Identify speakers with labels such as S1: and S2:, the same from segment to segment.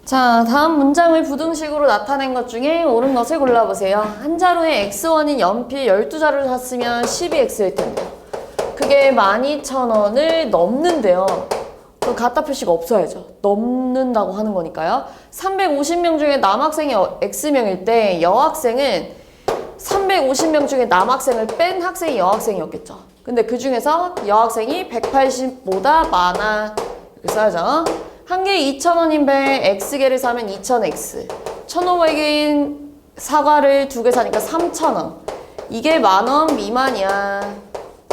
S1: 자, 다음 문장을 부등식으로 나타낸 것 중에 옳은 것을 골라보세요. 한 자루에 x1인 연필 12자루를 샀으면 12x일 텐데요. 그게 12,000원을 넘는데요. 그럼 같다 표시가 없어야죠. 넘는다고 하는 거니까요. 350명 중에 남학생이 x명일 때 여학생은 350명 중에 남학생을 뺀 학생이 여학생이었겠죠. 근데 그 중에서 여학생이 180보다 많아. 이렇게 써야죠. 한 개에 2,000원인 배 x개를 사면 2,000x. 1,500인 사과를 2개 사니까 3,000원. 이게 10,000원 미만이야.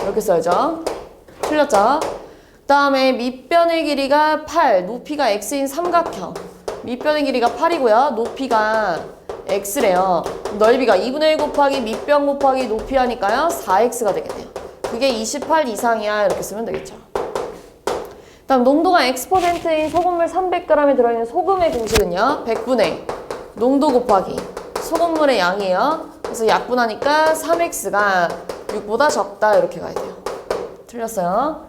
S1: 이렇게 써야죠. 틀렸죠? 그 다음에 밑변의 길이가 8, 높이가 x인 삼각형. 밑변의 길이가 8이고요. 높이가 x래요. 넓이가 2분의 1 곱하기 밑변 곱하기 높이 하니까요. 4x가 되겠네요. 그게 28 이상이야. 이렇게 쓰면 되겠죠. 다음 농도가 X%인 소금물 300g에 들어있는 소금의 공식은요. 100분의 농도 곱하기 소금물의 양이에요. 그래서 약분하니까 3x가 6보다 적다 이렇게 가야 돼요. 틀렸어요.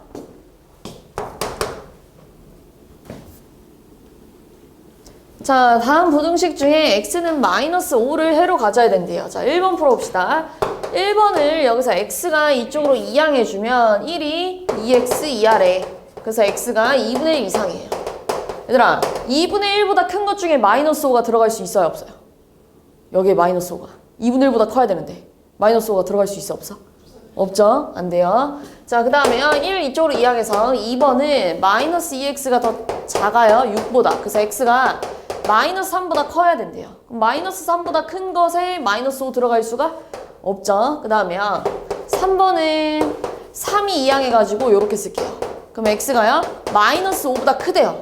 S1: 자, 다음 부등식 중에 x는 마이너스 5를 해로 가져야 된대요. 자, 1번 풀어봅시다. 1번을 여기서 x가 이쪽으로 이항해주면 1이 2x 이하래. 그래서 x가 2분의 1 이상이에요. 얘들아, 2분의 1보다 큰 것 중에 마이너스 5가 들어갈 수 있어요, 없어요? 여기에 마이너스 5가. 2분의 1보다 커야 되는데 마이너스 5가 들어갈 수 있어, 없어? 없죠? 안 돼요. 자, 그 다음에요. 1 이쪽으로 이항해서 2번은 마이너스 2x가 더 작아요, 6보다. 그래서 x가 마이너스 3보다 커야 된대요. 그럼 마이너스 3보다 큰 것에 마이너스 5 들어갈 수가 없죠? 그 다음에요. 3번은 3이 이항해가지고 이렇게 쓸게요. 그럼 x가요? 마이너스 5보다 크대요.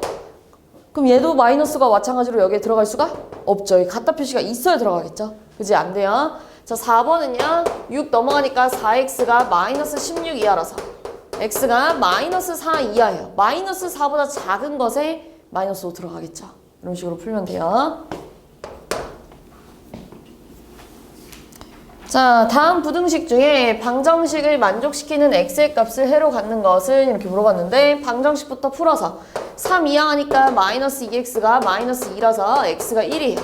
S1: 그럼 얘도 마이너스가 마찬가지로 여기에 들어갈 수가 없죠. 이 같다 표시가 있어야 들어가겠죠. 그지? 안 돼요. 자, 4번은요. 6 넘어가니까 4x가 마이너스 16 이하라서 x가 마이너스 4 이하예요. 마이너스 4보다 작은 것에 마이너스 5 들어가겠죠. 이런 식으로 풀면 돼요. 자, 다음 부등식 중에 방정식을 만족시키는 x의 값을 해로 갖는 것을 이렇게 물어봤는데 방정식부터 풀어서 3 이항하니까 마이너스 2x가 마이너스 2라서 x가 1이에요.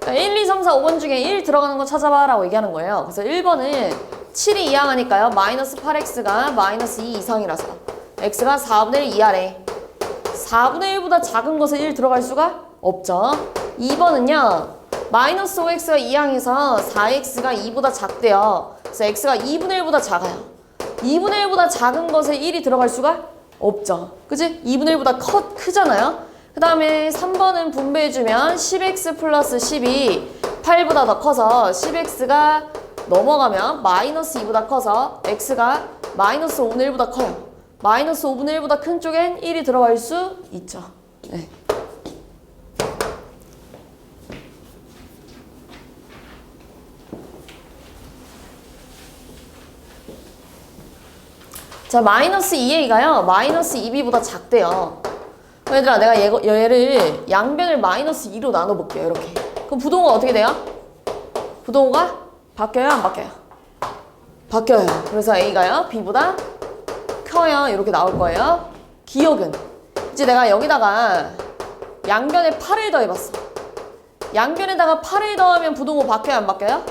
S1: 그러니까 1, 2, 3, 4, 5번 중에 1 들어가는 거 찾아봐 라고 얘기하는 거예요. 그래서 1번은 7이 이항하니까요. 마이너스 8x가 마이너스 2 이상이라서 x가 4분의 1 이하래. 4분의 1보다 작은 것에 1 들어갈 수가 없죠. 2번은요. 마이너스 5x가 이항해서 4x가 2보다 작대요. 그래서 x가 2분의 1보다 작아요. 2분의 1보다 작은 것에 1이 들어갈 수가 없죠. 그치? 2분의 1보다 크잖아요. 그 다음에 3번은 분배해주면 10x 플러스 10이 8보다 더 커서 10x가 넘어가면 마이너스 2보다 커서 x가 마이너스 5분의 1보다 커요. 마이너스 5분의 1보다 큰 쪽엔 1이 들어갈 수 있죠. 네. 자, 마이너스 2a가요. 마이너스 2b보다 작대요. 얘들아, 내가 얘를 양변을 마이너스 2로 나눠볼게요. 이렇게. 그럼 부동호가 어떻게 돼요? 부동호가 바뀌어요? 안 바뀌어요? 바뀌어요. 그래서 a가요. b보다 커요. 이렇게 나올 거예요. 기억은 이제 내가 여기다가 양변에 8을 더해봤어. 양변에다가 8을 더하면 부동호 바뀌어요? 안 바뀌어요?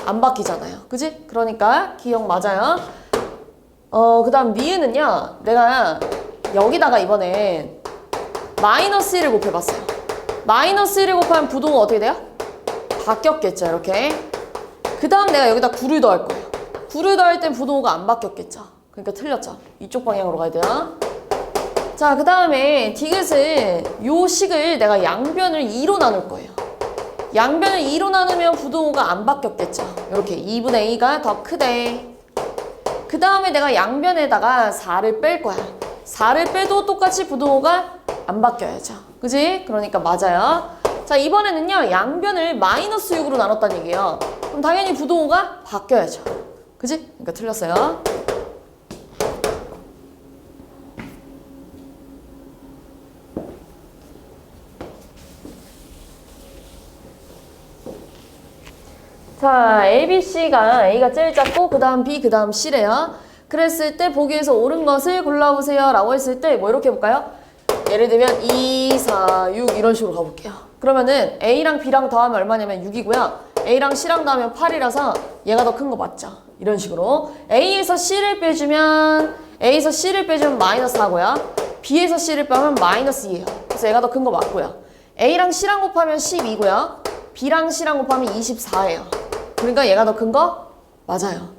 S1: 안 바뀌잖아요. 그지? 그러니까 기억 맞아요. 그 다음 니은은요. 내가 여기다가 이번엔 마이너스 1을 곱해봤어요. 마이너스 1을 곱하면 부동호 어떻게 돼요? 바뀌었겠죠. 이렇게. 그 다음 내가 여기다 9를 더할 거예요. 9를 더할 땐 부동호가 안 바뀌었겠죠. 그러니까 틀렸죠. 이쪽 방향으로 가야 돼요. 자, 그 다음에 디귿은 요 식을 내가 양변을 2로 나눌 거예요. 양변을 2로 나누면 부동호가 안 바뀌었겠죠. 이렇게 2분의 a가 더 크대. 그 다음에 내가 양변에다가 4를 뺄 거야. 4를 빼도 똑같이 부동호가 안 바뀌어야죠. 그지? 그러니까 맞아요. 자, 이번에는요. 양변을 마이너스 6으로 나눴다는 얘기예요. 그럼 당연히 부동호가 바뀌어야죠. 그지? 그러니까 틀렸어요. 자, A, B, C가 A가 제일 작고 그 다음 B, 그 다음 C래요. 그랬을 때 보기에서 옳은 것을 골라보세요 라고 했을 때 뭐 이렇게 해볼까요? 예를 들면 2, 4, 6 이런 식으로 가볼게요. 그러면은 A랑 B랑 더하면 얼마냐면 6이고요. A랑 C랑 더하면 8이라서 얘가 더 큰 거 맞죠? 이런 식으로 A에서 C를 빼주면 마이너스 4고요. B에서 C를 빼면 마이너스 2예요. 그래서 얘가 더 큰 거 맞고요. A랑 C랑 곱하면 12고요. B랑 C랑 곱하면 24예요. 그러니까 얘가 더 큰 거 맞아요.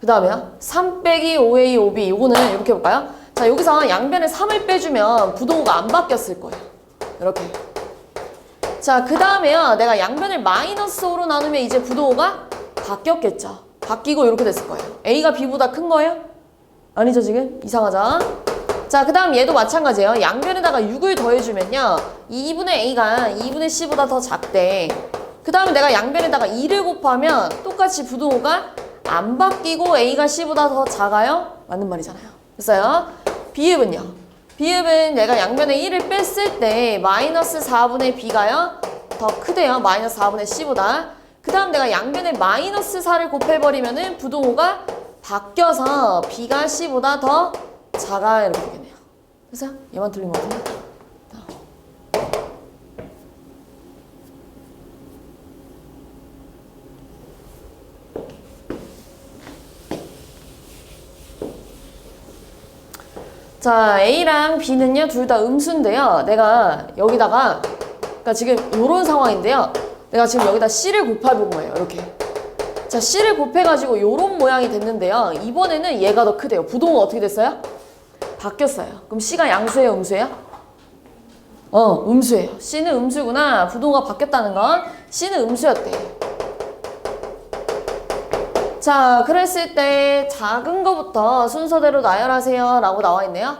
S1: 그 다음에요. 3 빼기 5A, 5B 요거는 이렇게 해볼까요? 자, 여기서 양변에 3을 빼주면 부동호가 안 바뀌었을 거예요. 이렇게. 자, 그 다음에요. 내가 양변을 마이너스 5로 나누면 이제 부동호가 바뀌었겠죠. 바뀌고 이렇게 됐을 거예요. A가 B보다 큰 거예요? 아니죠, 지금? 이상하죠? 자, 그 다음 얘도 마찬가지예요. 양변에다가 6을 더해주면요. 2분의 A가 2분의 C보다 더 작대. 그 다음에 내가 양변에다가 2를 곱하면 똑같이 부동호가 안 바뀌고 A가 C보다 더 작아요? 맞는 말이잖아요. 됐어요? B읍은요. B읍은 내가 양변에 1을 뺐을 때 마이너스 4분의 B가요? 더 크대요. 마이너스 4분의 C보다. 그 다음 내가 양변에 마이너스 4를 곱해버리면은 부동호가 바뀌어서 B가 C보다 더 작아 이렇게 되겠네요. 됐어요? 얘만 틀린 거 같은데? 자, A랑 B는요, 둘 다 음수인데요. 내가 여기다가, 그러니까 지금 요런 상황인데요. 내가 지금 여기다 C를 곱해본 거예요, 이렇게. 자, C를 곱해가지고 요런 모양이 됐는데요. 이번에는 얘가 더 크대요. 부동호가 어떻게 됐어요? 바뀌었어요. 그럼 C가 양수예요, 음수예요? 음수예요. C는 음수구나. 부동호가 바뀌었다는 건 C는 음수였대. 자, 그랬을 때 작은 거부터 순서대로 나열하세요 라고 나와 있네요.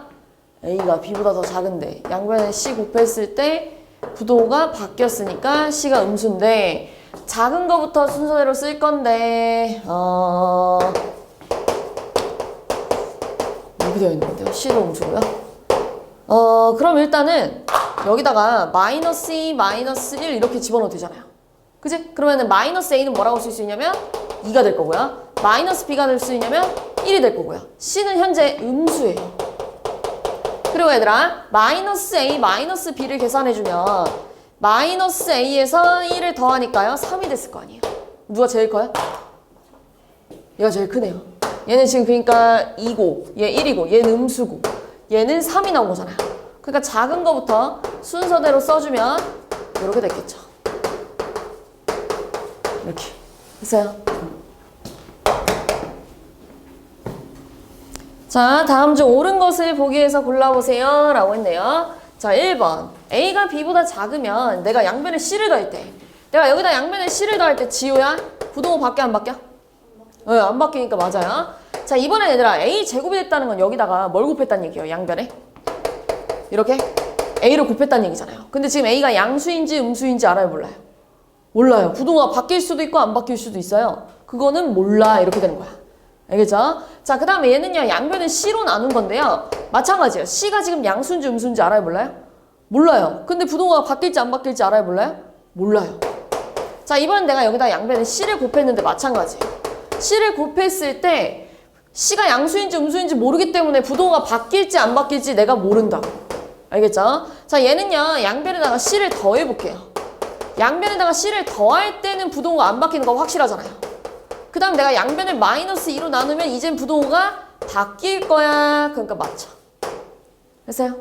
S1: A가 B보다 더 작은데 양변에 C 곱했을 때 부동호가 바뀌었으니까 C가 음수인데 작은 거부터 순서대로 쓸 건데 이렇게 되어 있는데요. C도 음수고요. 그럼 일단은 여기다가 마이너스 2, 마이너스 1 이렇게 집어넣어도 되잖아요. 그지? 그러면은 마이너스 A는 뭐라고 쓸 수 있냐면 2가 될 거고요. 마이너스 B가 될 수 있냐면 1이 될 거고요. C는 현재 음수예요. 그리고 얘들아, 마이너스 A, 마이너스 B를 계산해주면 마이너스 A에서 1을 더하니까요. 3이 됐을 거 아니에요. 누가 제일 커요? 얘가 제일 크네요. 얘는 지금 그러니까 2고, 얘 1이고, 얘는 음수고, 얘는 3이 나온 거잖아요. 그러니까 작은 거부터 순서대로 써주면 이렇게 됐겠죠. 이렇게. 됐어요? 자, 다음 중 옳은 것을 보기 위해서 골라보세요 라고 했네요. 자, 1번. A가 B보다 작으면 내가 양변에 C를 더할 때, 내가 여기다 양변에 C를 더할 때 지우야? 부동호 바뀌어 안 바뀌어? 네, 안 바뀌니까 맞아요. 자, 이번엔 얘들아 A 제곱이 됐다는 건 여기다가 뭘 곱했다는 얘기예요? 양변에 이렇게 A를 곱했다는 얘기잖아요. 근데 지금 A가 양수인지 음수인지 알아요? 몰라요? 몰라요. 부동호가 바뀔 수도 있고 안 바뀔 수도 있어요. 그거는 몰라 이렇게 되는 거야. 알겠죠? 자, 그 다음에 얘는요, 양변을 C로 나눈 건데요. 마찬가지예요. C가 지금 양수인지 음수인지 알아요? 몰라요? 몰라요. 근데 부동호가 바뀔지 안 바뀔지 알아요? 몰라요? 몰라요. 자, 이번엔 내가 여기다 양변에 C를 곱했는데 마찬가지예요. C를 곱했을 때 C가 양수인지 음수인지 모르기 때문에 부동호가 바뀔지 안 바뀔지 내가 모른다고. 알겠죠? 자, 얘는요, 양변에다가 C를 더해볼게요. 양변에다가 C를 더할 때는 부동호가 안 바뀌는 거 확실하잖아요. 그 다음 내가 양변을 마이너스 2로 나누면 이젠 부동호가 바뀔 거야. 그러니까 맞죠. 됐어요?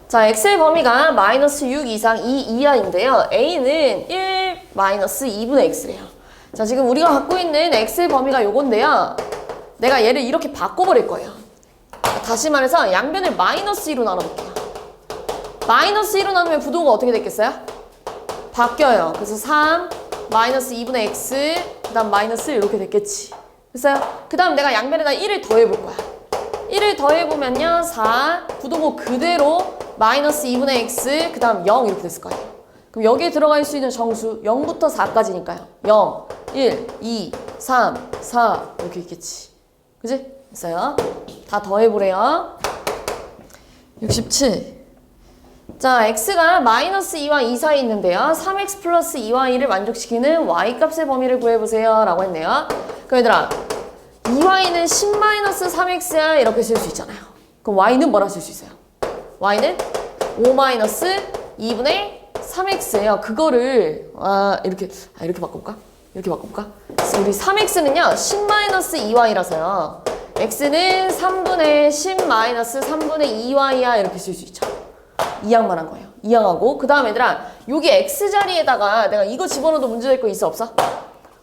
S1: 자, x의 범위가 마이너스 6 이상 2 이하인데요. a는 1 마이너스 2분의 x래요. 자, 지금 우리가 갖고 있는 x의 범위가 요건데요. 내가 얘를 이렇게 바꿔버릴 거예요. 다시 말해서 양변을 마이너스 2로 나눠볼게요. 마이너스 1로 나누면 부동호가 어떻게 됐겠어요? 바뀌어요. 그래서 3 마이너스 2분의 x 그 다음 마이너스 1 이렇게 됐겠지. 됐어요? 그 다음 내가 양변에다 1을 더해볼 거야. 1을 더해보면요 4 부동호 그대로 마이너스 2분의 x 그 다음 0 이렇게 됐을 거예요. 그럼 여기에 들어갈 수 있는 정수 0부터 4까지니까요. 0, 1, 2, 3, 4 이렇게 있겠지. 그지? 됐어요? 다 더해보래요. 67. 자, x가 마이너스 2와 2 사이에 있는데요. 3x 플러스 2와 2를 만족시키는 y값의 범위를 구해보세요 라고 했네요. 그럼 얘들아 2y는 10-3x야 이렇게 쓸 수 있잖아요. 그럼 y는 뭐라 쓸 수 있어요? y는 5-2분의 3x예요. 그거를 이렇게 바꿔볼까? 이렇게 바꿔볼까? 우리 3x는요 10-2y라서요 x는 3분의 10-3분의 2y야 이렇게 쓸 수 있죠. 이항만 한 거예요. 이항하고 그 다음 얘들아 여기 x 자리에다가 내가 이거 집어넣어도 문제될 거 있어 없어?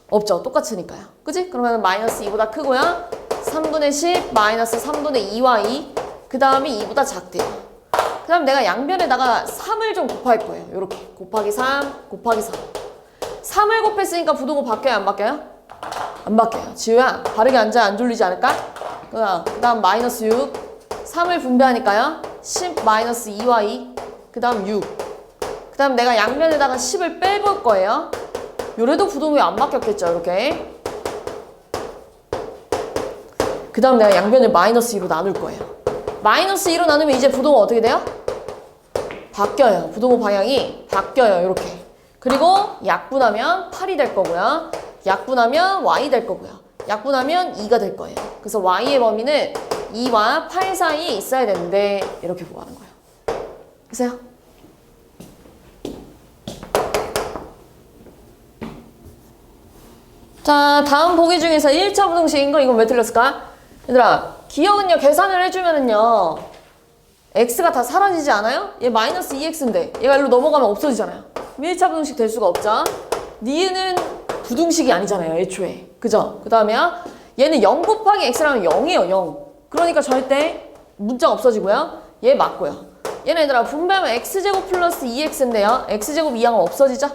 S1: 없죠. 똑같으니까요. 그치? 그러면 마이너스 2보다 크고요. 3분의 10 마이너스 3분의 2y 그 다음이 2보다 작대요. 그 다음 내가 양변에다가 3을 좀 곱할 거예요. 이렇게 곱하기 3 곱하기 3 3을 곱했으니까 부동호 바뀌어요? 안 바뀌어요? 안 바뀌어요. 지우야 바르게 앉아 안 졸리지 않을까? 그 다음 마이너스 6 3을 분배하니까요. 10 마이너스 2y 그 다음 6 그 다음 내가 양변에다가 10을 빼볼 거예요. 요래도 부동호에 안 바뀌었겠죠. 이렇게 그 다음 내가 양변을 마이너스 2로 나눌 거예요. 마이너스 2로 나누면 이제 부동호 어떻게 돼요? 바뀌어요. 부동호 방향이 바뀌어요. 이렇게 그리고 약분하면 8이 될 거고요. 약분하면 y 될 거고요. 약분하면 2가 될 거예요. 그래서 y의 범위는 2와 8 사이에 있어야 되는데 이렇게 구하는 거예요. 보세요. 자, 다음 보기 중에서 1차 부등식인 거 이건 왜 틀렸을까? 얘들아, 기억은요, 계산을 해주면은요, x가 다 사라지지 않아요? 얘 마이너스 2x인데, 얘가 일로 넘어가면 없어지잖아요. 1차 부등식 될 수가 없죠? 니은 부등식이 아니잖아요, 애초에. 그죠? 그 다음에요, 얘는 0 곱하기 x라면 0이에요, 0. 그러니까 절대 문자가 없어지고요. 얘 맞고요. 얘는 얘들아, 분배하면 x제곱 플러스 2x인데요. x제곱 이항은 없어지죠?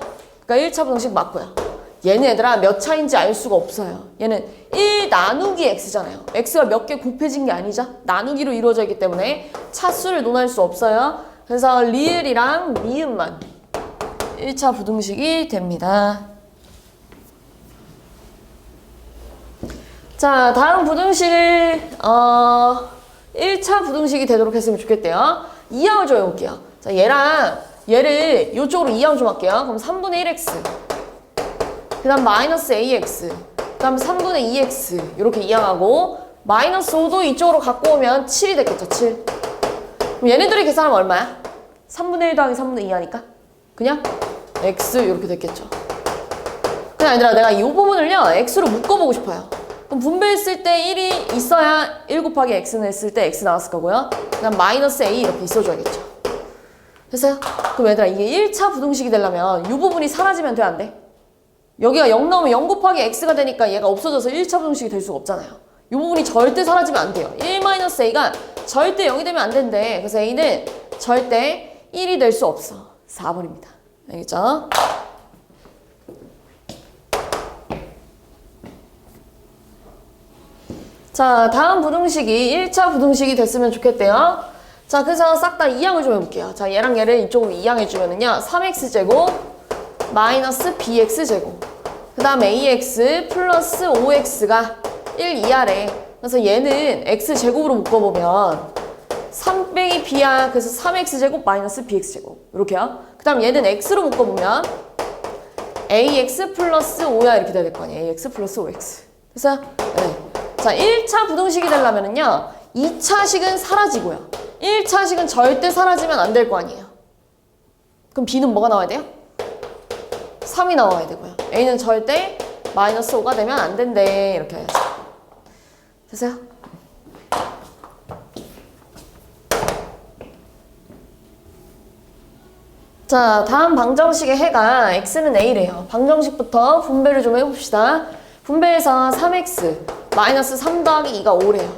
S1: 그러니까 1차 부등식 맞고요. 얘는 얘들아 몇 차인지 알 수가 없어요. 얘는 1 나누기 x잖아요. x가 몇 개 곱해진 게 아니죠. 나누기로 이루어져 있기 때문에 차수를 논할 수 없어요. 그래서 리을이랑 미음만 1차 부등식이 됩니다. 자, 다음 부등식을 1차 부등식이 되도록 했으면 좋겠대요. 이항을 좀 해볼게요. 자, 얘를 이쪽으로 이항 좀 할게요. 그럼 3분의 1x 그 다음 마이너스 ax 그 다음 3분의 2x 이렇게 이항하고 마이너스 5도 이쪽으로 갖고 오면 7이 됐겠죠. 7. 그럼 얘네들이 계산하면 얼마야? 3분의 1 더하기 3분의 2 하니까 그냥 x 이렇게 됐겠죠. 그냥 얘들아 내가 이 부분을요 x로 묶어보고 싶어요. 그럼 분배했을 때 1이 있어야 1 곱하기 x는 했을 때 x 나왔을 거고요. 그 다음 마이너스 a 이렇게 있어줘야겠죠. 됐어요? 그럼 얘들아 이게 1차 부등식이 되려면 이 부분이 사라지면 돼? 안 돼? 여기가 0 나오면 0 곱하기 x가 되니까 얘가 없어져서 1차 부등식이 될 수가 없잖아요. 이 부분이 절대 사라지면 안 돼요. 1-a가 절대 0이 되면 안 된대. 그래서 a는 절대 1이 될 수 없어. 4번입니다. 알겠죠? 자, 다음 부등식이 1차 부등식이 됐으면 좋겠대요. 자, 그래서 싹 다 이항을 좀 해볼게요. 자, 얘랑 얘를 이쪽으로 이항해주면은요. 3x제곱 마이너스 bx제곱 그 다음 ax 플러스 5x가 1 이하래. 그래서 얘는 x제곱으로 묶어보면 3 빼기 b야. 그래서 3x제곱 마이너스 bx제곱 이렇게요. 그 다음 얘는 x로 묶어보면 ax 플러스 5야 이렇게 돼야 될 거 아니에요. ax 플러스 5x. 됐어요? 네. 자, 1차 부등식이 되려면은요 2차식은 사라지고요 1차식은 절대 사라지면 안 될 거 아니에요. 그럼 b는 뭐가 나와야 돼요? 3이 나와야 되고요. a는 절대 마이너스 5가 되면 안 된대. 이렇게 해야지. 됐어요? 자, 다음 방정식의 해가 x는 a래요. 방정식부터 분배를 좀 해봅시다. 분배해서 3x 마이너스 3 더하기 2가 5래요.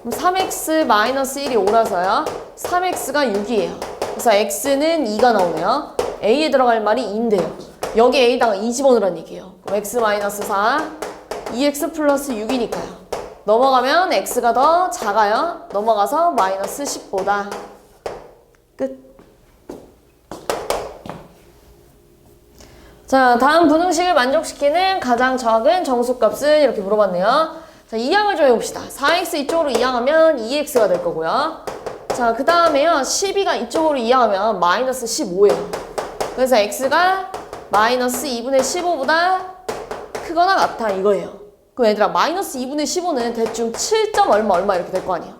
S1: 그럼 3x 마이너스 1이 5라서요. 3x가 6이에요. 그래서 x는 2가 나오네요. a에 들어갈 말이 2인데요. 여기 a에다가 2 집어넣으란 얘기예요. 그럼 x 마이너스 4, 2x 플러스 6이니까요. 넘어가면 x가 더 작아요. 넘어가서 마이너스 10보다. 끝. 자, 다음 부등식을 만족시키는 가장 적은 정수값은 이렇게 물어봤네요. 자, 이항을 좀 해봅시다. 4x 이쪽으로 이항하면 2x가 될 거고요. 자, 그 다음에요. 12가 이쪽으로 이항하면 마이너스 15예요. 그래서 x가 마이너스 2분의 15보다 크거나 같아 이거예요. 그럼 얘들아 마이너스 2분의 15는 대충 7점 얼마 이렇게 될 거 아니야.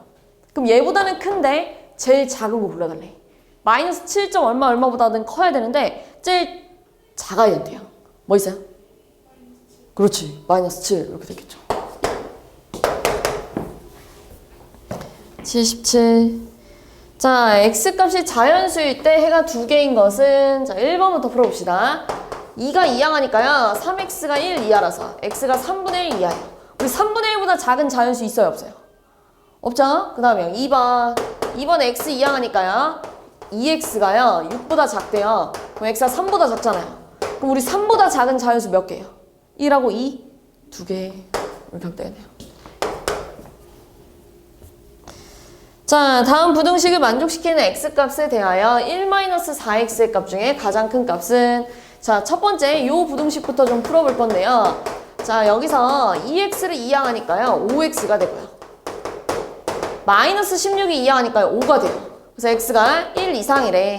S1: 그럼 얘보다는 큰데 제일 작은 거 골라달래. 마이너스 7점 얼마보다는 커야 되는데 제일 작아야 된대요. 뭐 있어요? 그렇지. 마이너스 7 이렇게 되겠죠. 77. 자, x값이 자연수일 때 해가 두 개인 것은 자 1번부터 풀어봅시다. 2가 2항하니까요. 3x가 1 이하라서 x가 3분의 1 이하예요. 우리 3분의 1보다 작은 자연수 있어요? 없어요? 없죠? 그 다음에 2번 x 2항하니까요. 2x가요 6보다 작대요. 그럼 x가 3보다 작잖아요. 그럼 우리 3보다 작은 자연수 몇 개예요? 1하고 2? 2개 이렇게 하면 되겠네요. 자, 다음 부등식을 만족시키는 x값에 대하여 1-4x의 값 중에 가장 큰 값은 자, 첫 번째 이 부등식부터 좀 풀어볼 건데요. 자, 여기서 2x를 이항하니까요 5x가 되고요. 마이너스 16이 이항하니까요 5가 돼요. 그래서 x가 1 이상이래.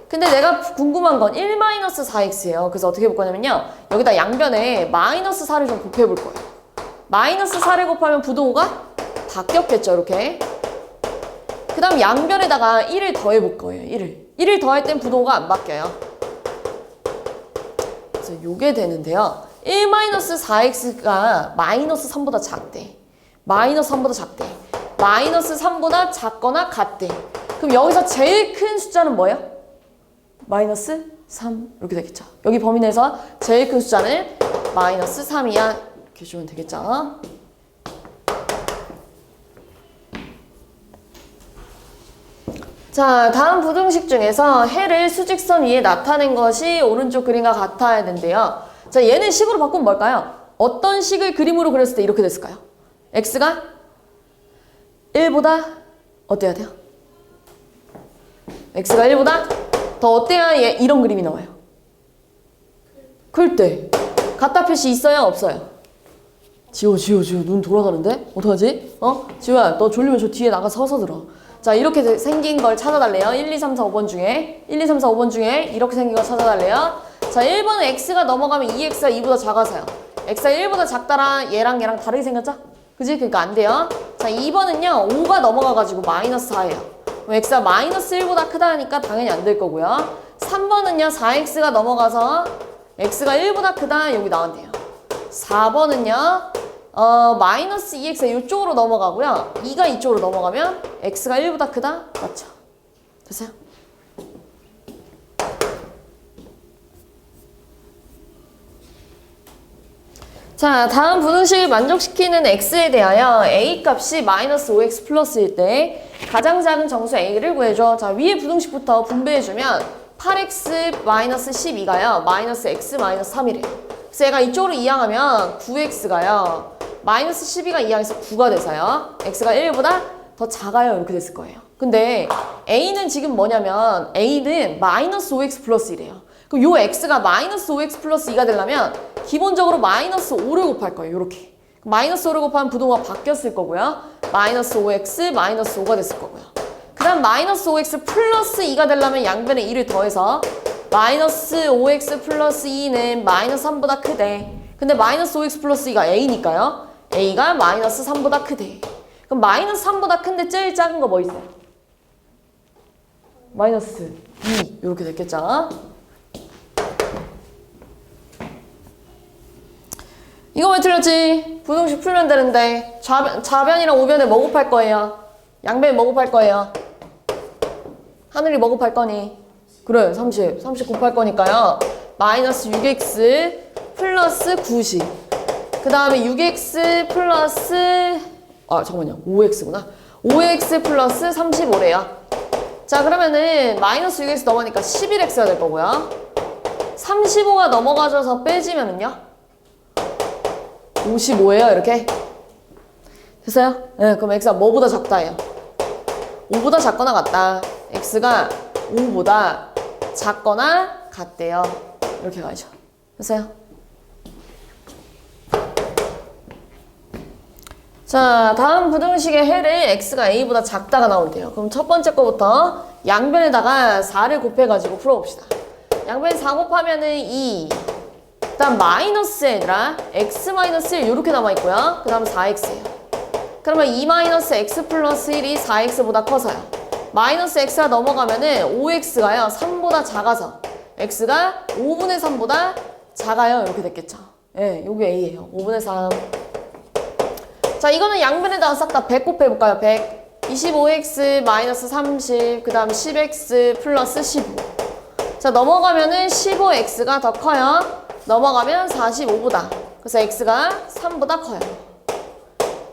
S1: 근데 내가 궁금한 건 1-4x예요. 그래서 어떻게 볼 거냐면요. 여기다 양변에 마이너스 4를 좀 곱해볼 거예요. 마이너스 4를 곱하면 부등호가 바뀌었겠죠, 이렇게. 그 다음 양변에다가 1을 더해볼 거예요, 1을 더할 땐 부등호가 안 바뀌어요. 그래서 요게 되는데요. 1-4x가 마이너스 3보다 작대. 마이너스 3보다 작대. 마이너스 3보다 작거나 같대. 그럼 여기서 제일 큰 숫자는 뭐예요? 마이너스 3 이렇게 되겠죠. 여기 범위 내에서 제일 큰 숫자는 마이너스 3이야 이렇게 주면 되겠죠. 자, 다음 부등식 중에서 해를 수직선 위에 나타낸 것이 오른쪽 그림과 같아야 된대요. 자, 얘는 식으로 바꾸면 뭘까요? 어떤 식을 그림으로 그렸을 때 이렇게 됐을까요? x가 1보다 어때야 돼요? x가 1보다 더 어때야 얘 이런 그림이 나와요? 클 때. 같다 표시 있어요? 없어요? 지호 눈 돌아가는데? 어떡하지? 지호야 너 졸리면 저 뒤에 나가 서서 들어. 자, 이렇게 생긴 걸 찾아달래요. 1, 2, 3, 4, 5번 중에 1, 2, 3, 4, 5번 중에 이렇게 생긴 걸 찾아달래요. 자, 1번은 x가 넘어가면 2x가 2보다 작아서요. x가 1보다 작다라 얘랑 다르게 생겼죠? 그지? 그러니까 안 돼요. 자, 2번은요 5가 넘어가가지고 마이너스 4예요. x가 마이너스 1보다 크다니까 당연히 안 될 거고요. 3번은요 4x가 넘어가서 x가 1보다 크다 여기 나왔네요. 4번은요 마이너스 2x가 이쪽으로 넘어가고요. 2가 이쪽으로 넘어가면 x가 1보다 크다? 맞죠? 됐어요? 자, 다음 부등식을 만족시키는 x에 대하여 a 값이 마이너스 5x 플러스일 때 가장 작은 정수 a를 구해줘. 자, 위에 부등식부터 분배해주면 8x 마이너스 12가요. 마이너스 x 마이너스 3이래요. 그래서 얘가 이쪽으로 이항하면 9x가요. 마이너스 12가 이항해서 9가 돼서요. x가 1보다 더 작아요. 이렇게 됐을 거예요. 근데 a는 지금 뭐냐면 a는 마이너스 5x 플러스 1이에요. 그럼 요 x가 마이너스 5x 플러스 2가 되려면 기본적으로 마이너스 5를 곱할 거예요. 이렇게. 마이너스 5를 곱하면 부등호가 바뀌었을 거고요. 마이너스 5x 마이너스 5가 됐을 거고요. 그 다음 마이너스 5x 플러스 2가 되려면 양변에 2를 더해서 마이너스 5x 플러스 2는 마이너스 3보다 크대. 근데 마이너스 5x 플러스 2가 a니까요. a가 마이너스 3보다 크대. 그럼 마이너스 3보다 큰데 제일 작은 거 뭐 있어요? 마이너스 2 이렇게 됐겠죠. 이거 왜 틀렸지? 부등식 풀면 되는데 좌변이랑 우변에 뭐 곱할 거예요? 양변에 뭐 곱할 거예요? 하늘이 뭐 곱할 거니? 그래 30 곱할 거니까요. 마이너스 6x 플러스 90. 그 다음에 6x 플러스 잠깐만요 5x구나. 5x 플러스 35래요. 자, 그러면은 마이너스 6x 넘어가니까 11x가 될 거고요. 35가 넘어가져서 빼지면은요 55예요. 이렇게 됐어요? 네, 그럼 x가 뭐보다 작다예요? 5보다 작거나 같다. x가 5보다 작거나 같대요. 이렇게 가야죠. 됐어요? 자, 다음 부등식의 해를 x가 a보다 작다가 나온대요. 그럼 첫 번째 거부터 양변에다가 4를 곱해가지고 풀어봅시다. 양변에 4 곱하면은 2 그 다음 마이너스 얘들아 x-1 이렇게 남아있고요. 그 다음 4x예요. 그러면 2-x 플러스 1이 4x보다 커서요. 마이너스 x가 넘어가면은 5x가요 3보다 작아서 x가 5분의 3보다 작아요. 이렇게 됐겠죠. 예, 요게 a예요. 5분의 3. 자, 이거는 양변에다가 싹 다 100 곱해볼까요? 100. 25x 마이너스 30, 그 다음 10x 플러스 15. 자, 넘어가면은 15x가 더 커요. 넘어가면 45보다. 그래서 x가 3보다 커요.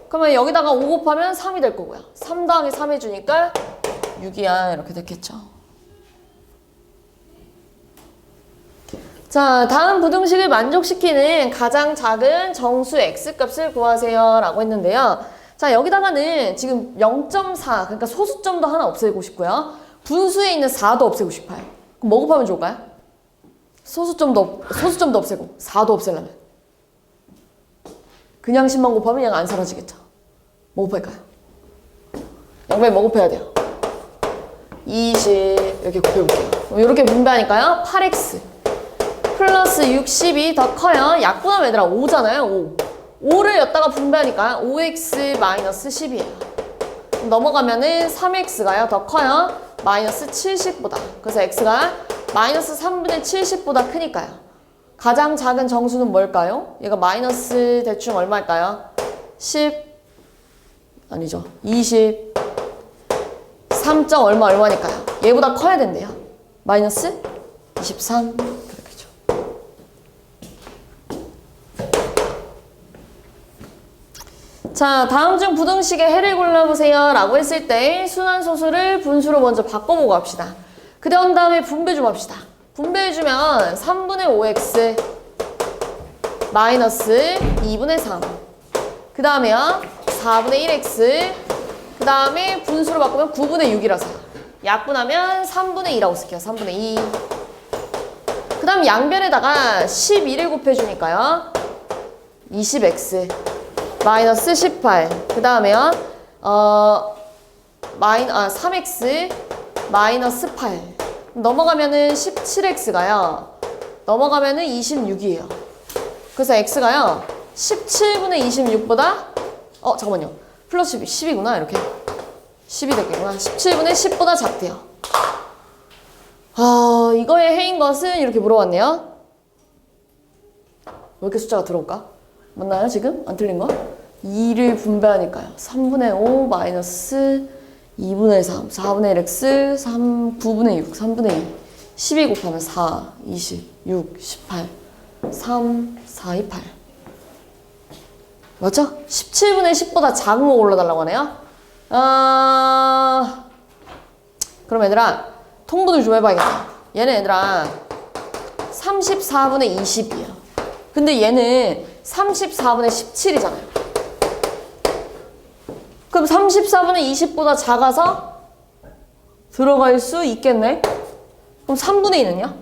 S1: 그러면 여기다가 5 곱하면 3이 될 거고요. 3 더하기 3 해주니까 6이야. 이렇게 됐겠죠. 자, 다음 부등식을 만족시키는 가장 작은 정수 x값을 구하세요 라고 했는데요. 자, 여기다가는 지금 0.4 그러니까 소수점도 하나 없애고 싶고요. 분수에 있는 4도 없애고 싶어요. 그럼 뭐 곱하면 좋을까요? 소수점도 없애고 4도 없애려면 그냥 10만 곱하면 얘가 안 사라지겠죠. 뭐 곱할까요? 양변에 뭐 곱해야 돼요? 20 이렇게 곱해볼게요. 그럼 이렇게 분배하니까요. 8x 플러스 60이 더 커요. 약분하면 얘들아 5잖아요. 5를 여기다가 분배하니까 5x 마이너스 10이에요. 넘어가면은 3x가요. 더 커요. 마이너스 70보다. 그래서 x가 마이너스 3분의 70보다 크니까요. 가장 작은 정수는 뭘까요? 얘가 마이너스 대충 얼마일까요? 10 아니죠. 20 3점 얼마니까요? 얘보다 커야 된대요. 마이너스 23 그렇겠죠. 자, 다음 중 부등식의 해를 골라보세요 라고 했을 때 순환소수를 분수로 먼저 바꿔보고 합시다. 그 다음에 분배 좀 합시다. 분배해주면 3분의 5x 마이너스 2분의 3 그 다음에요 4분의 1x 그 다음에 분수로 바꾸면 9분의 6이라서 약분하면 3분의 2라고 쓸게요. 3분의 2 그 다음 양변에다가 12를 곱해주니까요 20x 마이너스 18 그 다음에요 3x 마이너스 8 넘어가면은 17x가요 넘어가면은 26이에요. 그래서 x가요 17분의 26보다 잠깐만요 플러스 10이구나 이렇게 10이 되겠구나. 17분의 10보다 작대요. 이거의 해인 것은 이렇게 물어봤네요. 왜 이렇게 숫자가 들어올까? 맞나요 지금? 안 틀린 거? 2를 분배하니까요. 3분의 5 마이너스 2분의 3 4분의 1x 9분의 6 3분의 2 12 곱하면 4 20 6 18 3 4 2 8 맞죠? 17분의 10보다 작은 거 골라달라고 하네요. 그럼 얘들아 통분을 좀 해봐야겠다. 얘는 얘들아 34분의 20이야. 근데 얘는 34분의 17이잖아요. 그럼 34분의 20보다 작아서 들어갈 수 있겠네? 그럼 3분의 2는요?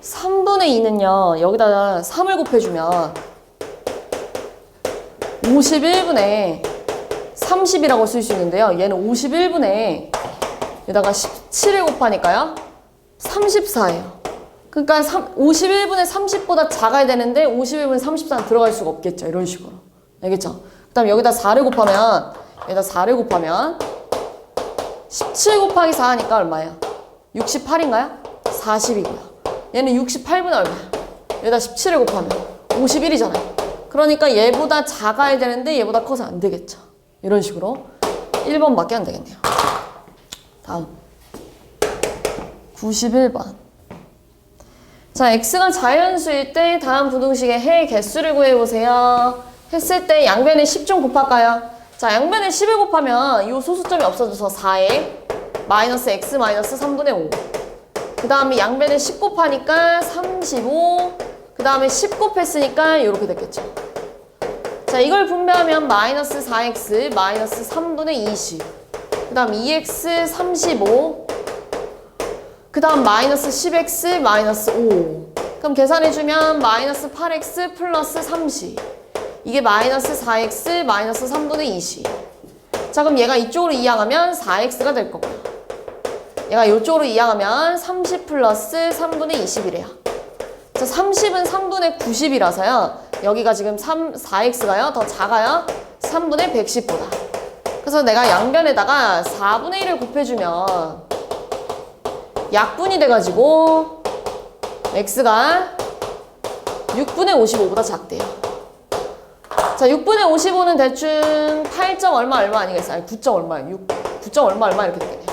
S1: 3분의 2는요 여기다가 3을 곱해주면 51분의 30이라고 쓸 수 있는데요. 얘는 51분의 여기다가 17을 곱하니까요 34예요. 그러니까 51분의 30보다 작아야 되는데 51분의 34는 들어갈 수가 없겠죠. 이런 식으로. 알겠죠? 그 다음 여기다 4를 곱하면 17 곱하기 4 하니까 얼마예요? 68인가요? 40이고요. 얘는 68분의 얼마야? 여기다 17을 곱하면 51이잖아요. 그러니까 얘보다 작아야 되는데 얘보다 커서 안 되겠죠. 이런 식으로 1번밖에 안 되겠네요. 다음 91번. 자, x가 자연수일 때 다음 부등식의 해의 개수를 구해보세요. 했을 때 양변에 10 좀 곱할까요? 자, 양변에 10을 곱하면 이 소수점이 없어져서 4에 마이너스 x 마이너스 3분의 5. 그 다음에 양변에 10 곱하니까 35. 그 다음에 10 곱했으니까 이렇게 됐겠죠. 자, 이걸 분배하면 마이너스 4x 마이너스 3분의 20. 그 다음 2x 35. 그 다음 마이너스 10x 마이너스 5. 그럼 계산해주면 마이너스 8x 플러스 30. 이게 마이너스 4x 마이너스 3분의 20. 자, 그럼 얘가 이쪽으로 이항하면 4x가 될 거고요. 얘가 이쪽으로 이항하면 30 플러스 3분의 20이래요. 자, 30은 3분의 90이라서요. 여기가 지금 4x가요. 더 작아요. 3분의 110보다. 그래서 내가 양변에다가 4분의 1을 곱해주면 약분이 돼가지고 x가 6분의 55보다 작대요. 자, 6분의 55는 대충 8점 얼마 아니겠어요? 아니, 9점 얼마, 9점 얼마 이렇게 되겠네요.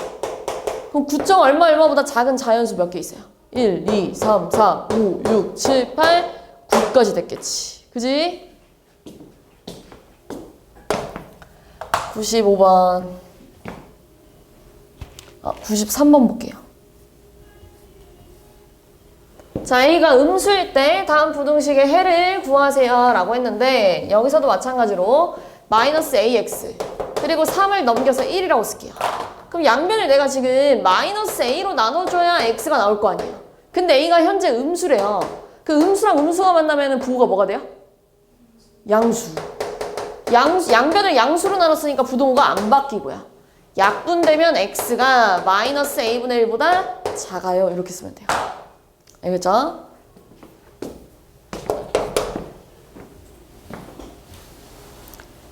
S1: 그럼 9점 얼마보다 작은 자연수 몇 개 있어요? 1, 2, 3, 4, 5, 6, 7, 8, 9까지 됐겠지. 그지? 95번. 93번 볼게요. 자, A가 음수일 때 다음 부등식의 해를 구하세요 라고 했는데 여기서도 마찬가지로 마이너스 AX 그리고 3을 넘겨서 1이라고 쓸게요. 그럼 양변을 내가 지금 마이너스 A로 나눠줘야 X가 나올 거 아니에요. 근데 A가 현재 음수래요. 그 음수랑 음수가 만나면 부호가 뭐가 돼요? 양수. 양변을 양수로 나눴으니까 부동호가 안 바뀌고요. 약분되면 X가 마이너스 A분의 1보다 작아요. 이렇게 쓰면 돼요. 알겠죠?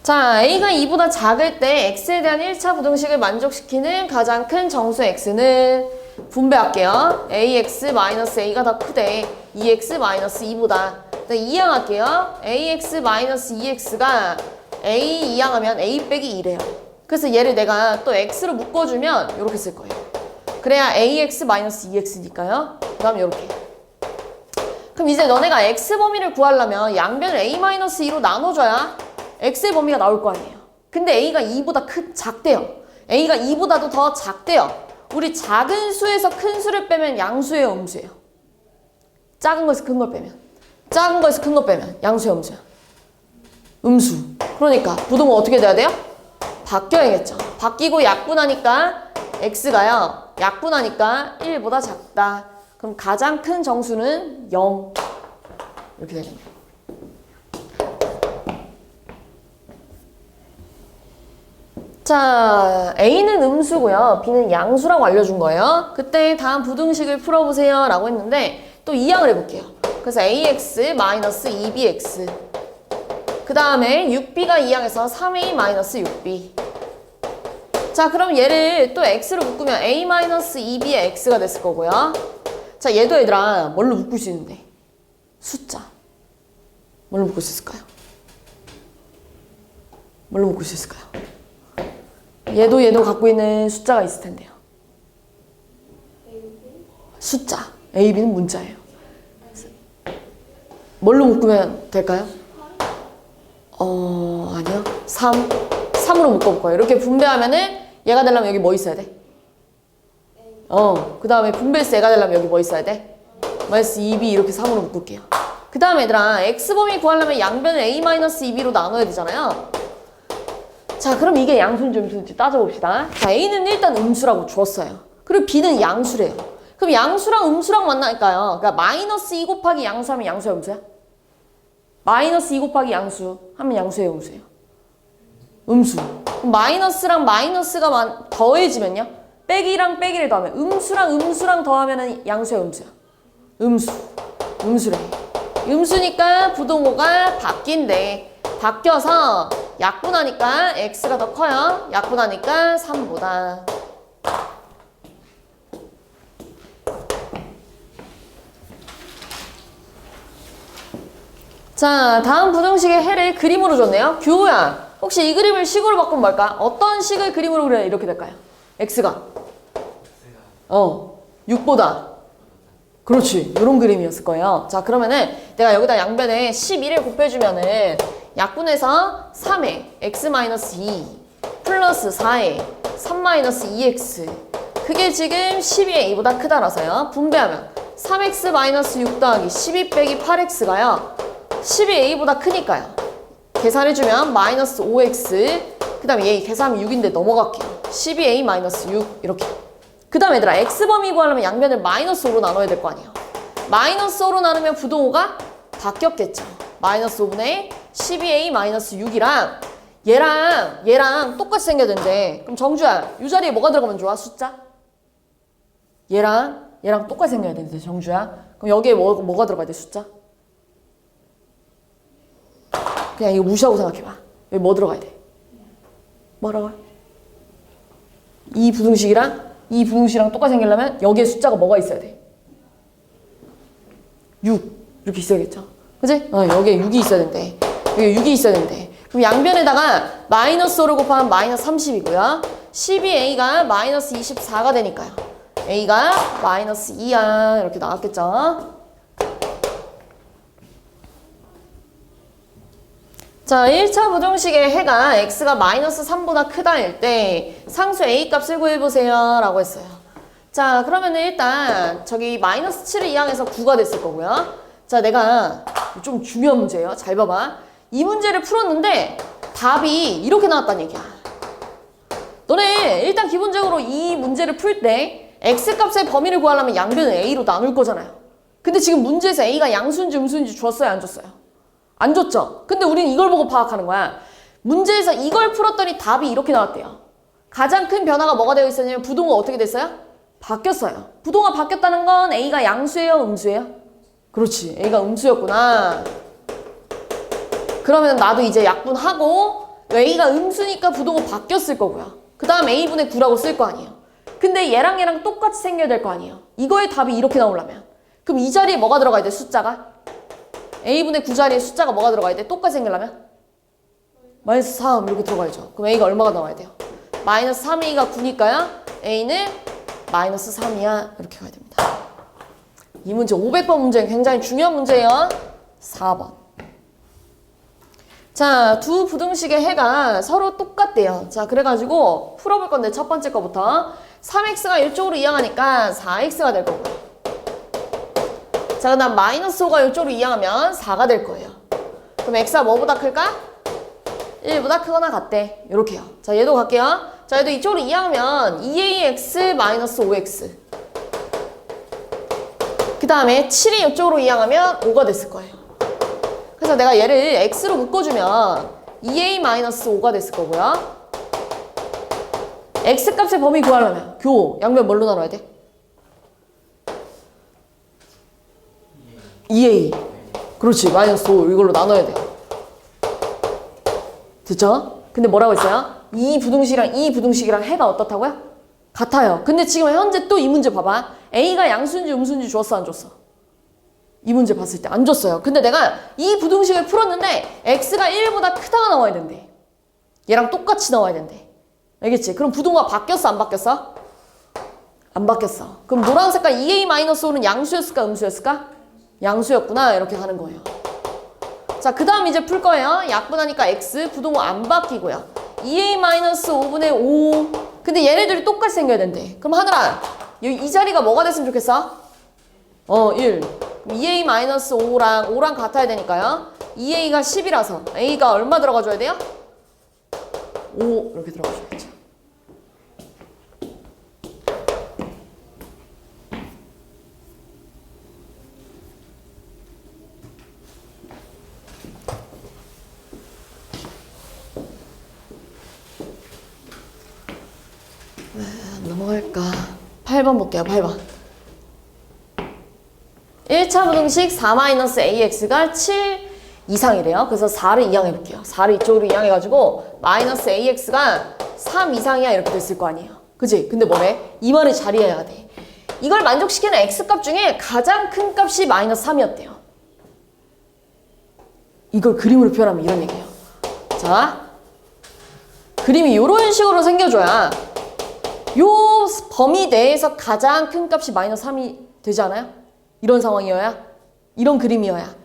S1: 자, A가 2보다 작을 때 X에 대한 1차 부등식을 만족시키는 가장 큰 정수 X는 분배할게요. AX-A가 더 크대. 2X-2보다. 이항할게요. AX-2X가 A 이항하면 A 빼기 2래요. 그래서 얘를 내가 또 X로 묶어주면 이렇게 쓸 거예요. 그래야 AX-2X니까요. 그 다음에 이렇게. 그럼 이제 너네가 X 범위를 구하려면 양변을 A-2로 나눠줘야 X의 범위가 나올 거 아니에요. 근데 A가 2보다 작대요. A가 2보다도 더 작대요. 우리 작은 수에서 큰 수를 빼면 양수예요, 음수예요? 작은 거에서 큰 걸 빼면. 작은 거에서 큰 거 빼면 양수예요, 음수야? 음수. 그러니까 부동호 어떻게 돼야 돼요? 바뀌어야겠죠. 바뀌고 약분하니까 X가요. 약분하니까 1보다 작다. 그럼 가장 큰 정수는 0. 이렇게 되겠네요. 자, A는 음수고요. B는 양수라고 알려준 거예요. 그때 다음 부등식을 풀어보세요 라고 했는데 또 이항을 해볼게요. 그래서 AX-2BX 그 다음에 6B가 이항해서 3A-6B 자, 그럼 얘를 또 X로 묶으면 A-2B의 X가 됐을 거고요. 자, 얘도 얘들아 뭘로 묶을 수 있는데? 숫자. 뭘로 묶을 수 있을까요? 뭘로 묶을 수 있을까요? 얘도 갖고 있는 숫자가 있을 텐데요. 숫자. A, B는 문자예요. 뭘로 묶으면 될까요? 아니요. 3으로 묶어볼 거예요. 이렇게 분배하면은 얘가 되려면 여기 뭐 있어야 돼? 그 다음에 분배해서 얘가 되려면 여기 뭐 있어야 돼? 마이너스 2B 이렇게 3으로 묶을게요. 그 다음에 얘들아 X범위 구하려면 양변을 A-2B로 나눠야 되잖아요. 자, 그럼 이게 양수인지 음수인지 따져봅시다. 자, A는 일단 음수라고 주었어요. 그리고 B는 양수래요. 그럼 양수랑 음수랑 만나니까요. 그러니까 마이너스 2 곱하기 양수 하면 양수야, 음수야? 마이너스 2 곱하기 양수 하면 양수예요, 음수예요? 음수. 그럼 마이너스랑 마이너스가 더해지면요? 빼기랑 빼기를 더하면 음수랑 음수랑 더하면 양수야, 음수야? 음수. 음수래. 음수니까 부동호가 바뀐대. 바뀌어서 약분하니까 X가 더 커요. 약분하니까 3보다. 자, 다음 부등식의 해를 그림으로 줬네요. 규호야, 혹시 이 그림을 식으로 바꾸면 뭘까? 어떤 식을 그림으로 그려야 이렇게 될까요? X가 6보다. 그렇지. 이런 그림이었을 거예요. 자, 그러면은 내가 여기다 양변에 11을 곱해주면은 약분해서 3에 x-2 플러스 4에 3-2x 그게 지금 12의 2보다 크다라서요. 분배하면 3x-6 더하기 12 빼기 8x가요. 12의 a보다 크니까요. 계산해주면 마이너스 5x 그 다음에 얘 계산하면 6인데 넘어갈게요. 12a-6 이렇게. 그 다음에 얘들아 x범위 구하려면 양변을 마이너스 5로 나눠야 될 거 아니에요. 마이너스 5로 나누면 부동호가 바뀌었겠죠. 마이너스 5분의 12a-6이랑 얘랑 똑같이 생겨야 되는데 그럼 정주야 이 자리에 뭐가 들어가면 좋아? 숫자? 얘랑 얘랑 똑같이 생겨야 되는데 정주야. 그럼 여기에 뭐가 들어가야 돼? 숫자? 그냥 이거 무시하고 생각해봐. 여기 뭐 들어가야 돼? 뭐라고요? 이 부등식이랑 똑같이 생기려면 여기에 숫자가 뭐가 있어야 돼? 6 이렇게 있어야겠죠? 그치? 여기에 6이 있어야 된대. 여기에 6이 있어야 된대. 그럼 양변에다가 마이너스 5를 곱하면 마이너스 30이고요. 12a가 마이너스 24가 되니까요. a가 마이너스 2야. 이렇게 나왔겠죠? 자, 1차 부등식의 해가 x가 마이너스 3보다 크다일 때 상수 a 값을 구해보세요 라고 했어요. 자, 그러면은 일단 저기 마이너스 7을 이항해서 9가 됐을 거고요. 자, 내가 좀 중요한 문제예요. 잘 봐봐. 이 문제를 풀었는데 답이 이렇게 나왔다는 얘기야. 너네 일단 기본적으로 이 문제를 풀 때 x값의 범위를 구하려면 양변을 a로 나눌 거잖아요. 근데 지금 문제에서 a가 양수인지 음수인지 줬어요, 안 줬어요? 안 줬죠? 근데 우리는 이걸 보고 파악하는 거야. 문제에서 이걸 풀었더니 답이 이렇게 나왔대요. 가장 큰 변화가 뭐가 되어 있었냐면 부동호가 어떻게 됐어요? 바뀌었어요. 부동호가 바뀌었다는 건 a가 양수예요, 음수예요? 그렇지, a가 음수였구나. 그러면 나도 이제 약분하고 a가 음수니까 부동호 바뀌었을 거고요. 그 다음 a분의 9라고 쓸 거 아니에요. 근데 얘랑 똑같이 생겨야 될 거 아니에요. 이거의 답이 이렇게 나오려면 그럼 이 자리에 뭐가 들어가야 돼? 숫자가? a분의 9 자리에 숫자가 뭐가 들어가야 돼? 똑같이 생기려면? 마이너스 3 이렇게 들어가야죠. 그럼 a가 얼마가 나와야 돼요? 마이너스 3a가 9니까요. a는 마이너스 3이야. 이렇게 가야 됩니다. 이 문제 500번 문제는 굉장히 중요한 문제예요. 4번. 자, 두 부등식의 해가 서로 똑같대요. 자, 그래가지고 풀어볼 건데 첫 번째 거부터 3x가 이쪽으로 이항하니까 4x가 될 거고요. 자, 그 다음 마이너스 5가 이쪽으로 이항하면 4가 될 거예요. 그럼 x가 뭐보다 클까? 1보다 크거나 같대. 요렇게요. 자, 얘도 갈게요. 자, 얘도 이쪽으로 이항하면 2ax 마이너스 5x. 그 다음에 7이 이쪽으로 이항하면 5가 됐을 거예요. 그래서 내가 얘를 x로 묶어주면 2a 마이너스 5가 됐을 거고요. x값의 범위 구하려면 양변 뭘로 나눠야 돼? 2a. 그렇지, 마이너스 5 이걸로 나눠야 돼. 됐죠? 근데 뭐라고 했어요? 이 부등식이랑 해가 어떻다고요? 같아요. 근데 지금 현재 또 이 문제 봐봐. a가 양수인지 음수인지 줬어, 안 줬어? 이 문제 봤을 때 안 줬어요. 근데 내가 이 부등식을 풀었는데 x가 1보다 크다가 나와야 된대. 얘랑 똑같이 나와야 된대. 알겠지? 그럼 부등호가 바뀌었어, 안 바뀌었어? 안 바뀌었어. 그럼 노란 색깔 2a-5는 양수였을까, 음수였을까? 양수였구나. 이렇게 하는 거예요. 자, 그 다음 이제 풀 거예요. 약분하니까 x, 부등호 안 바뀌고요. 2a-5분의 5. 근데 얘네들이 똑같이 생겨야 된대. 그럼 하늘아, 이 자리가 뭐가 됐으면 좋겠어? 1. 2a-5랑 5랑 같아야 되니까요. 2a가 10이라서 a가 얼마 들어가줘야 돼요? 5 이렇게 들어가줘야죠. 넘어갈까? 8번 볼게요. 8번. 1차 부등식 4-ax가 7 이상이래요. 그래서 4를 이항해 볼게요. 4를 이쪽으로 이항해가지고 마이너스 ax가 3 이상이야 이렇게 됐을 거 아니에요. 그치? 근데 뭐래? 이 말을 자리해야 돼. 이걸 만족시키는 x값 중에 가장 큰 값이 마이너스 3이었대요. 이걸 그림으로 표현하면 이런 얘기예요. 자, 그림이 이런 식으로 생겨줘야 요 범위 내에서 가장 큰 값이 마이너스 3이 되지 않아요? 이런 상황이어야? 이런 그림이어야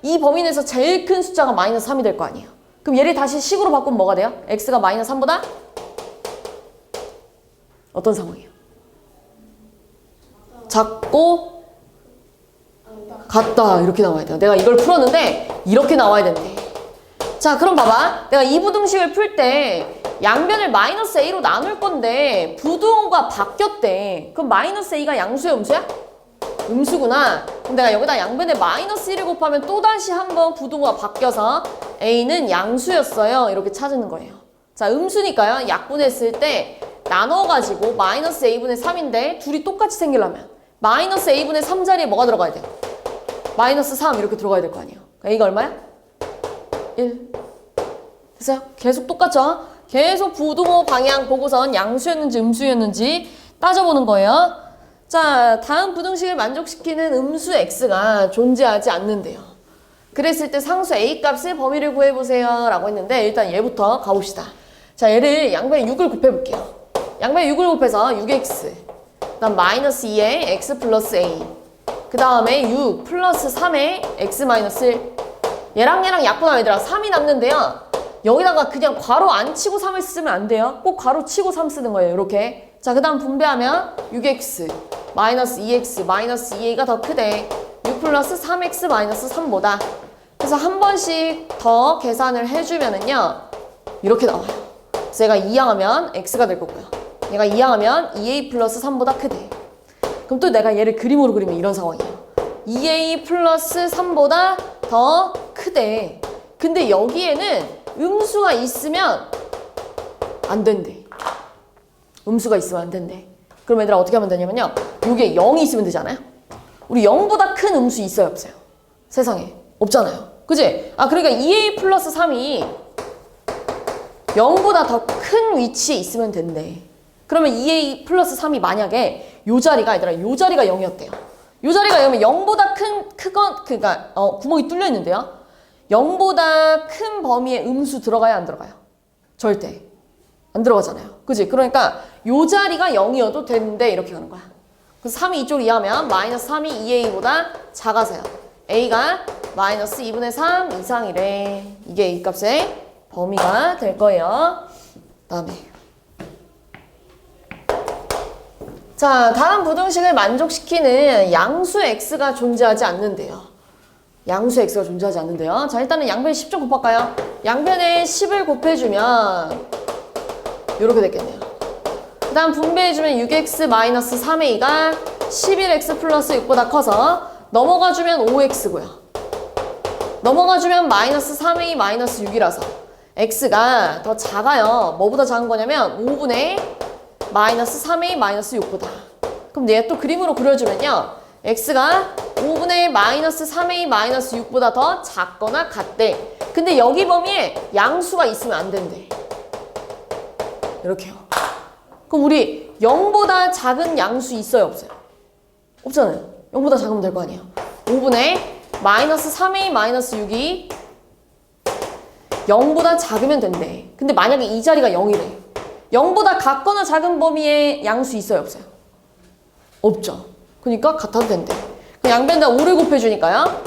S1: 이 범위 내에서 제일 큰 숫자가 마이너스 3이 될 거 아니에요. 그럼 얘를 다시 식으로 바꾸면 뭐가 돼요? x가 마이너스 3보다? 어떤 상황이에요? 작고 같다 이렇게 나와야 돼요. 내가 이걸 풀었는데 이렇게 나와야 된대. 자, 그럼 봐봐. 내가 이 부등식을 풀 때 양변을 마이너스 a로 나눌 건데 부등호가 바뀌었대. 그럼 마이너스 a가 양수야, 음수야? 음수구나. 그럼 내가 여기다 양변에 마이너스 1을 곱하면 또다시 한번 부등호가 바뀌어서 a는 양수였어요. 이렇게 찾는 거예요. 자, 음수니까요. 약분했을 때 나눠가지고 마이너스 a분의 3인데 둘이 똑같이 생기려면 마이너스 a분의 3 자리에 뭐가 들어가야 돼요? 마이너스 3 이렇게 들어가야 될 거 아니에요. 그러니까 a가 얼마야? 1. 됐어요? 계속 똑같죠? 계속 부등호 방향 보고선 양수였는지 음수였는지 따져보는 거예요. 자, 다음 부등식을 만족시키는 음수 x가 존재하지 않는데요. 그랬을 때 상수 a 값의 범위를 구해보세요 라고 했는데 일단 얘부터 가봅시다. 자, 얘를 양변에 6을 곱해볼게요. 양변에 6을 곱해서 6x 그 다음 마이너스 2에 x 플러스 a 그 다음에 6 플러스 3에 x 마이너스 1 얘랑 약분하면 얘들아 3이 남는데요. 여기다가 그냥 괄호 안 치고 3을 쓰면 안 돼요. 꼭 괄호 치고 3 쓰는 거예요. 이렇게. 자, 그 다음 분배하면 6x 마이너스 2x 마이너스 2a가 더 크대. 6 플러스 3x 마이너스 3보다. 그래서 한 번씩 더 계산을 해주면은요. 이렇게 나와요. 그래서 얘가 2항하면 x가 될 거고요. 얘가 2항하면 2a 플러스 3보다 크대. 그럼 또 내가 얘를 그림으로 그리면 이런 상황이에요. 2a 플러스 3보다 더 크대. 근데 여기에는 음수가 있으면 안 된대. 음수가 있으면 안 된대. 그럼 얘들아 어떻게 하면 되냐면요. 여기에 0이 있으면 되잖아요. 우리 0보다 큰 음수 있어요 없어요? 세상에 없잖아요. 그치? 아 그러니까 2a 플러스 3이 0보다 더 큰 위치에 있으면 된대. 그러면 2a 플러스 3이 만약에 요 자리가 얘들아 요 자리가 0이었대요. 요 자리가 0이면 0보다 그러니까 구멍이 뚫려 있는데요. 0보다 큰 범위의 음수 들어가야 안 들어가요? 절대 안 들어가잖아요. 그치? 그러니까 요 자리가 0이어도 되는데 이렇게 가는 거야. 그래서 3이 이쪽으로 이하면 마이너스 3이 2a보다 작아서요. a가 마이너스 2분의 3 이상이래. 이게 a 값의 범위가 될 거예요. 다음에 자, 다음 부등식을 만족시키는 양수 x가 존재하지 않는데요. 양수 x가 존재하지 않는데요. 자, 일단은 양변에 10 좀 곱할까요? 양변에 10을 곱해주면 이렇게 됐겠네요. 그 다음 분배해주면 6x-3a가 11x 플러스 6보다 커서 넘어가주면 5x고요. 넘어가주면 마이너스 3a 마이너스 6이라서 x가 더 작아요. 뭐보다 작은 거냐면 5분의 마이너스 3a 마이너스 6보다. 그럼 얘 또 그림으로 그려주면요. x가 5분의 마이너스 3a 마이너스 6보다 더 작거나 같대. 근데 여기 범위에 양수가 있으면 안 된대. 이렇게요. 그럼 우리 0보다 작은 양수 있어요 없어요? 없잖아요. 0보다 작으면 될 거 아니에요. 5분의 마이너스 3a 마이너스 6이 0보다 작으면 된대. 근데 만약에 이 자리가 0이래. 0보다 같거나 작은 범위의 양수 있어요 없어요? 없죠. 그러니까 같아도 된대. 양변에다 5를 곱해주니까요.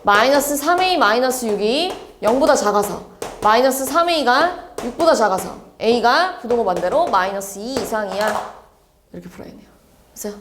S1: 마이너스 3a 마이너스 6이 0보다 작아서 마이너스 3a가 6보다 작아서 a가 부등호 반대로 마이너스 2 이상이야. 이렇게 풀어야겠네요. 됐어요?